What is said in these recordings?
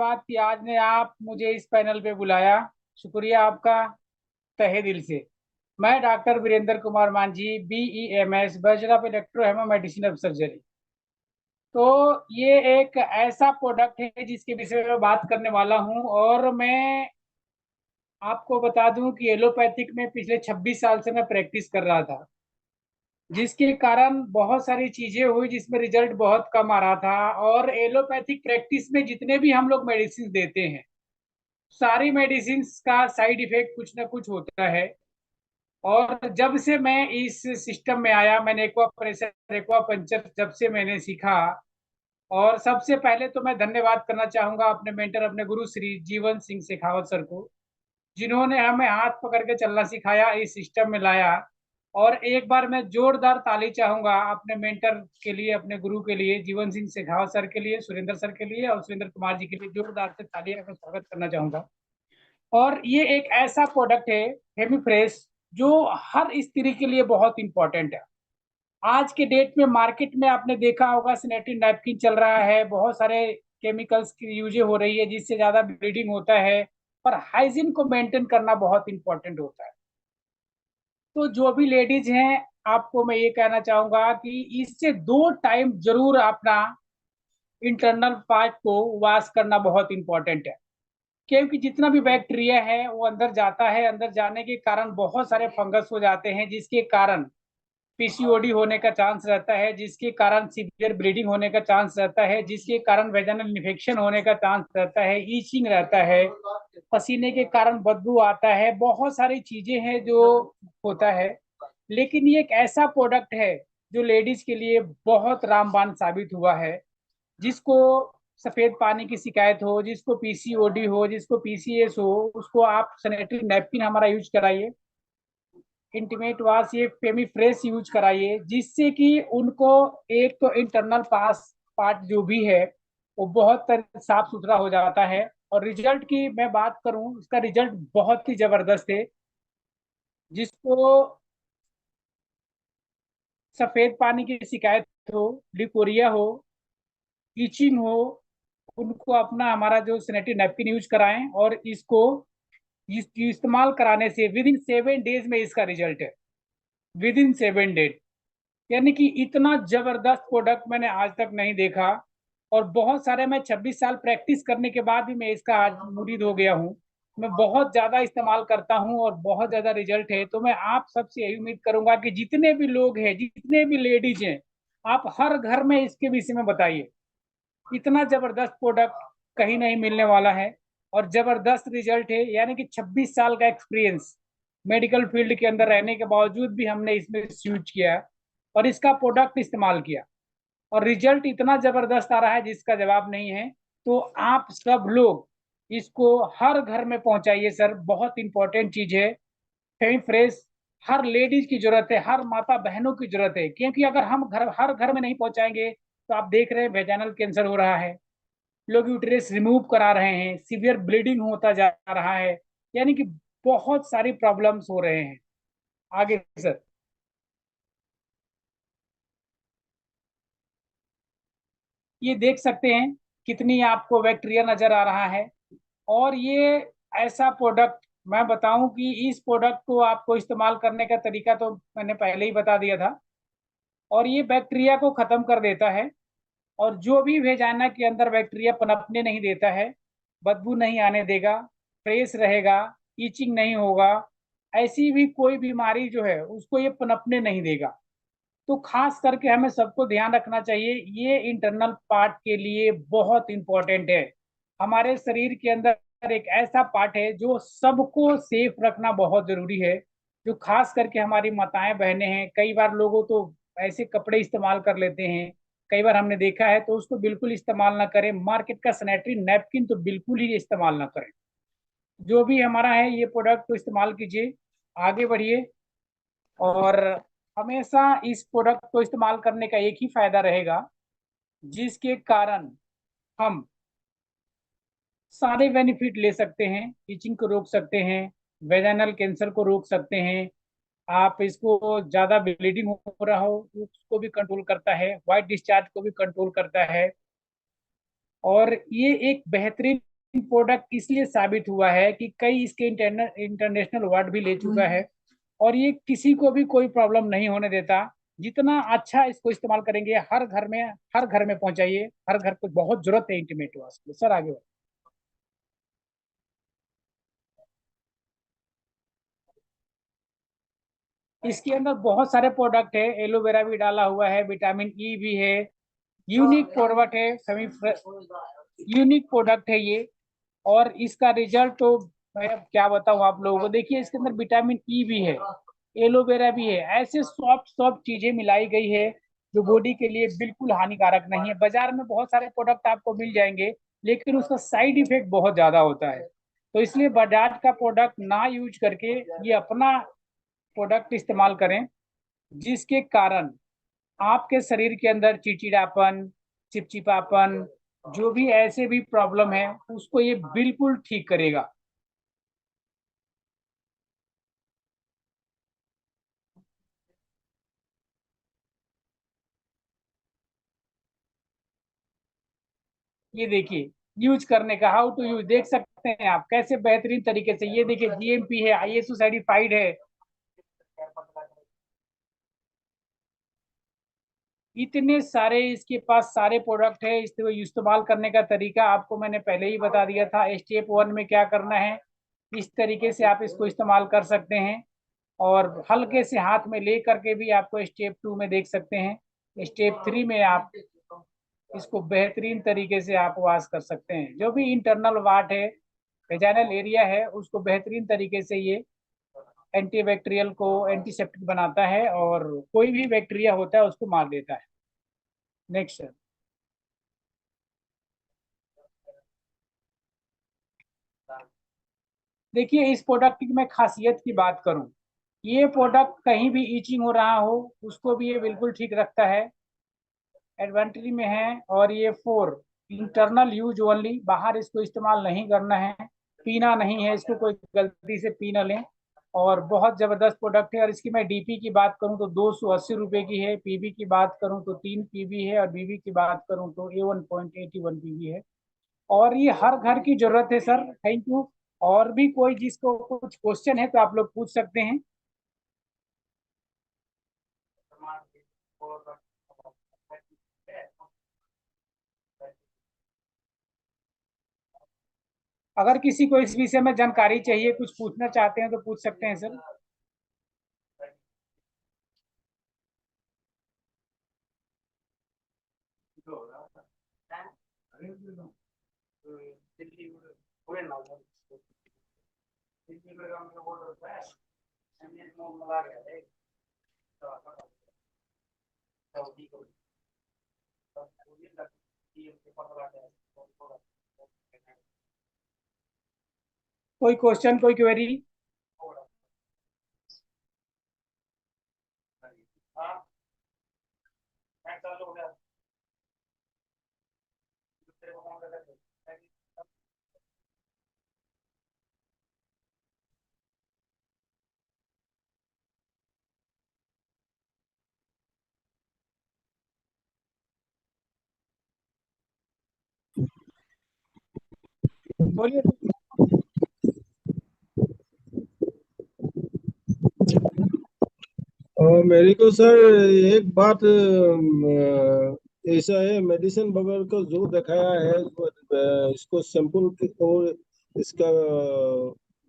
बात कि आज ने आप मुझे इस पैनल पे बुलाया। शुक्रिया आपका तहे दिल से। मैं doctor Virendra Kumar Manjhi, BEMS, bachelor of electro hemo medicine of surgery. तो ये एक ऐसा प्रोडक्ट है जिसके विषय में बात करने वाला हूँ। और मैं आपको बता दूं कि एलोपैथिक में पिछले 26 साल से मैं प्रैक्टिस कर रहा था, जिसके कारण बहुत सारी चीजें हुई जिसमें रिजल्ट बहुत कम आ रहा था। और एलोपैथिक प्रैक्टिस में जितने भी हम लोग मेडिसिन देते हैं, सारी मेडिसिन का साइड इफेक्ट कुछ ना कुछ होता है। और जब से मैं इस सिस्टम में आया, मैंने एक्वा प्रेशर, एक्वा पंचर जब से मैंने सीखा। और सबसे पहले तो मैं धन्यवाद करना चाहूंगा अपने मेंटर, अपने गुरु श्री जीवन सिंह शेखावत सर को, जिन्होंने हमें हाथ पकड़ के चलना सिखाया, इस सिस्टम में लाया। और एक बार मैं जोरदार ताली चाहूंगा अपने मेंटर के लिए, अपने गुरु के लिए, जीवन सिंह शेखावत सर के लिए, सुरेंद्र सर के लिए और सुरेंद्र कुमार जी के लिए जोरदार से तालियां का स्वागत करना चाहूंगा। और ये एक ऐसा प्रोडक्ट है, हेमीफ्रेश, जो हर स्त्री के लिए बहुत इंपॉर्टेंट है। आज के डेट में मार्केट में आपने देखा होगा, सैनिटरी नैपकिन चल रहा है, बहुत सारे केमिकल्स की यूज हो रही है जिससे ज्यादा ब्लीडिंग होता है। पर हाइजीन को मेंटेन करना बहुत इंपॉर्टेंट होता है। तो जो भी लेडीज हैं, आपको मैं ये कहना चाहूंगा कि इससे 2 टाइम जरूर अपना इंटरनल पार्ट को वॉश करना बहुत इंपॉर्टेंट है। क्योंकि जितना भी बैक्टीरिया है वो अंदर जाता है, अंदर जाने के कारण बहुत सारे फंगस हो जाते हैं, जिसके कारण PCOD होने का चांस रहता है, जिसके कारण सीवियर ब्लीडिंग होने का चांस रहता है, जिसके कारण वेजाइनल इन्फेक्शन होने का चांस रहता है, ईचिंग रहता है, पसीने के कारण बदबू आता है, बहुत सारी चीजें हैं जो होता है। लेकिन ये एक ऐसा प्रोडक्ट है जो लेडीज के लिए बहुत रामबाण साबित हुआ है। जिसको सफेद पानी की शिकायत हो, जिसको PCOD हो, जिसको PCS हो, उसको आप सैनिटरी नैपकिन हमारा यूज कराइए, इंटीमेट वॉश ये फेमी फ्रेश यूज कराइए, जिससे कि उनको एक तो इंटरनल पास पार्ट जो भी है वो बहुत साफ सुथरा हो जाता है। और रिजल्ट की मैं बात करूं, इसका रिजल्ट बहुत ही जबरदस्त है। जिसको सफेद पानी की शिकायत हो, लिकोरिया हो, ईचिंग हो, उनको अपना हमारा जो सैनिटरी नैपकिन यूज कराएं। और इसको इस्तेमाल कराने से विद इन 7 डेज में इसका रिजल्ट है, विद इन 7 डेज। यानी कि इतना जबरदस्त प्रोडक्ट मैंने आज तक नहीं देखा। और बहुत सारे, मैं 26 साल प्रैक्टिस करने के बाद भी मैं इसका आज मुरीद हो गया हूँ। मैं बहुत ज्यादा इस्तेमाल करता हूँ और बहुत ज्यादा रिजल्ट है। तो मैं आप सबसे यही उम्मीद करूंगा कि जितने भी लोग हैं, जितने भी लेडीज हैं, आप हर घर में इसके विषय में बताइए। इतना जबरदस्त प्रोडक्ट कहीं नहीं मिलने वाला है। और जबरदस्त रिजल्ट है, यानी कि 26 साल का एक्सपीरियंस मेडिकल फील्ड के अंदर रहने के बावजूद भी हमने इसमें यूज किया और इसका प्रोडक्ट इस्तेमाल किया, और रिजल्ट इतना जबरदस्त आ रहा है जिसका जवाब नहीं है। तो आप सब लोग इसको हर घर में पहुंचाइए सर, बहुत इंपॉर्टेंट चीज है। फेमी फ्रेश हर लेडीज की जरूरत है, हर माता बहनों की जरूरत है। क्योंकि अगर हम हर घर में नहीं पहुंचाएंगे तो आप देख रहे हैं वेजाइनल कैंसर हो रहा है, लोग यूटेरस रिमूव करा रहे हैं, सीवियर ब्लीडिंग होता जा रहा है, यानी कि बहुत सारी प्रॉब्लम्स हो रहे हैं। आगे सर। ये देख सकते हैं कितनी आपको बैक्टीरिया नजर आ रहा है। और ये ऐसा प्रोडक्ट, मैं बताऊं कि इस प्रोडक्ट को आपको इस्तेमाल करने का तरीका तो मैंने पहले ही बता दिया था। और ये बैक्टीरिया को खत्म कर देता है। और जो भी वेजाइना के अंदर बैक्टीरिया पनपने नहीं देता है, बदबू नहीं आने देगा, फ्रेश रहेगा, ईचिंग नहीं होगा, ऐसी भी कोई बीमारी जो है उसको ये पनपने नहीं देगा। तो खास करके हमें सबको ध्यान रखना चाहिए, ये इंटरनल पार्ट के लिए बहुत इंपॉर्टेंट है। हमारे शरीर के अंदर एक ऐसा पार्ट है जो सबको सेफ रखना बहुत जरूरी है। जो खास करके हमारी माताएं बहनें हैं, कई बार लोगों तो ऐसे कपड़े इस्तेमाल कर लेते हैं, कई बार हमने देखा है, तो उसको बिल्कुल इस्तेमाल ना करें। मार्केट का सैनिटरी नैपकिन तो बिल्कुल ही इस्तेमाल ना करें। जो भी हमारा है ये प्रोडक्ट को इस्तेमाल कीजिए, आगे बढ़िए। और हमेशा इस प्रोडक्ट को इस्तेमाल करने का एक ही फायदा रहेगा, जिसके कारण हम सारे बेनिफिट ले सकते हैं। इचिंग को रोक सकते हैं, वेजाइनल कैंसर को रोक सकते हैं, आप इसको ज्यादा ब्लीडिंग हो रहा हो उसको भी कंट्रोल करता है, व्हाइट डिस्चार्ज को भी कंट्रोल करता है। और ये एक बेहतरीन प्रोडक्ट इसलिए साबित हुआ है कि कई इसके इंटरनेशनल अवार्ड भी ले चुका है, और ये किसी को भी कोई प्रॉब्लम नहीं होने देता। जितना अच्छा इसको इस्तेमाल करेंगे, हर घर में पहुंचाइए, हर घर को बहुत जरूरत है इंटीमेट वॉच की। सर आगे बढ़ो। इसके अंदर बहुत सारे प्रोडक्ट है, एलोवेरा भी डाला हुआ है, विटामिन ई भी है, यूनिक प्रोडक्ट है, सेमी यूनिक प्रोडक्ट है ये। और इसका रिजल्ट तो मैं अब क्या बताऊं आप लोगों को। देखिए इसके अंदर विटामिन ई भी है, एलोवेरा भी है, ऐसे सॉफ्ट सॉफ्ट चीजें मिलाई गई है जो बॉडी के लिए बिल्कुल हानिकारक नहीं है। बाजार में बहुत सारे प्रोडक्ट आपको मिल जाएंगे, लेकिन उसका साइड इफेक्ट बहुत ज्यादा होता है। तो इसलिए बजाज का प्रोडक्ट ना यूज करके ये अपना प्रोडक्ट इस्तेमाल करें, जिसके कारण आपके शरीर के अंदर चिड़चिड़ापन, चिपचिपापन, जो भी ऐसे भी प्रॉब्लम है, उसको ये बिल्कुल ठीक करेगा। ये देखिए यूज करने का, हाउ टू यूज देख सकते हैं आप कैसे बेहतरीन तरीके से। ये देखिए जीएमपी है, आईएसओ सर्टिफाइड है। इतने सारे इसके पास सारे प्रोडक्ट है। इसको इस्तेमाल करने का तरीका आपको मैंने पहले ही बता दिया था। स्टेप 1 में क्या करना है, इस तरीके से आप इसको इस्तेमाल कर सकते हैं। और हल्के से हाथ में ले करके भी आपको स्टेप 2 में देख सकते हैं। स्टेप 3 में आप इसको बेहतरीन तरीके से आप वॉश कर सकते हैं। जो भी इंटरनल वाट है, वेजाइनल एरिया है, उसको बेहतरीन तरीके से ये एंटीबैक्टीरियल को एंटीसेप्टिक बनाता है, और कोई भी बैक्टीरिया होता है उसको मार देता है। Next sir. देखिए इस प्रोडक्ट की मैं खासियत की बात करूं, ये प्रोडक्ट कहीं भी ईचिंग हो रहा हो उसको भी ये बिल्कुल ठीक रखता है, एडवांटेज में है। और ये 4 इंटरनल यूज ओनली, बाहर इसको इस्तेमाल नहीं करना है, पीना नहीं है इसको, कोई गलती से पी ना लें। और बहुत ज़बरदस्त प्रोडक्ट है। और इसकी मैं डीपी की बात करूं तो 280 रुपये की है, पीबी की बात करूं तो 3 पीबी है, और बीबी की बात करूं तो A1.81 पीबी है। और ये हर घर की जरूरत है सर। Thank you. और भी कोई जिसको कुछ क्वेश्चन है तो आप लोग पूछ सकते हैं। अगर किसी को इस विषय में जानकारी चाहिए, कुछ पूछना चाहते हैं तो पूछ सकते हैं सर। कोई क्वेश्चन, कोई क्वेरी? बोलिए। और मेरे को सर एक बात ऐसा है, मेडिसिन वगैरह को जो दिखाया है वो, इसको सैंपल और इसका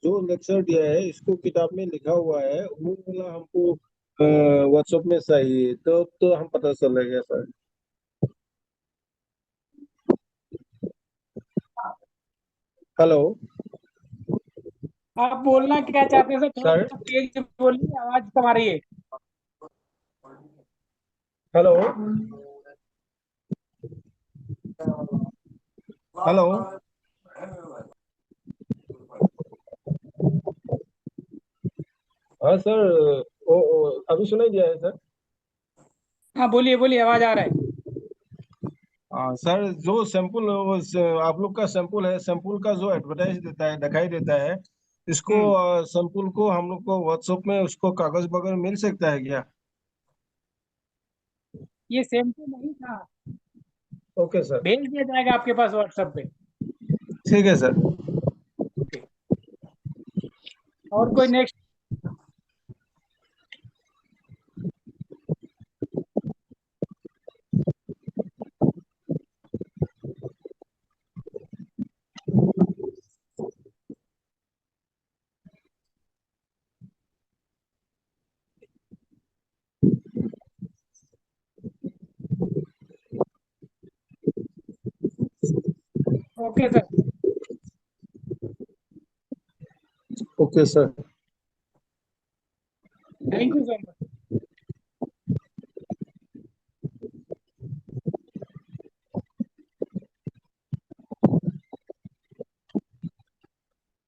जो लेक्चर दिया है इसको किताब में लिखा हुआ है वो वाला हमको व्हाट्सएप में चाहिए, तो हम पता चलेगा सर। हेलो आप बोलना क्या चाहते हैं सर, थोड़ा सर। सा तेज बोलिए, आवाज कम आ रही है। Hello hello. हाँ सर। अभी सुनाई दिया है सर। हाँ बोलिए बोलिए, आवाज आ रहा है। हाँ सर, जो सैंपल आप लोग का सैंपल है, सैंपल का जो एडवर्टाइज देता है, दिखाई देता है, इसको हम्म। सैंपल को हम लोग को व्हाट्सएप में उसको कागज वगैरह मिल सकता है क्या? ये शैम्पू नहीं था, ओके सर। भेज दिया जाएगा आपके पास व्हाट्सएप पे। ठीक है सर। और कोई next? Okay sir. Okay sir. Thank you so much.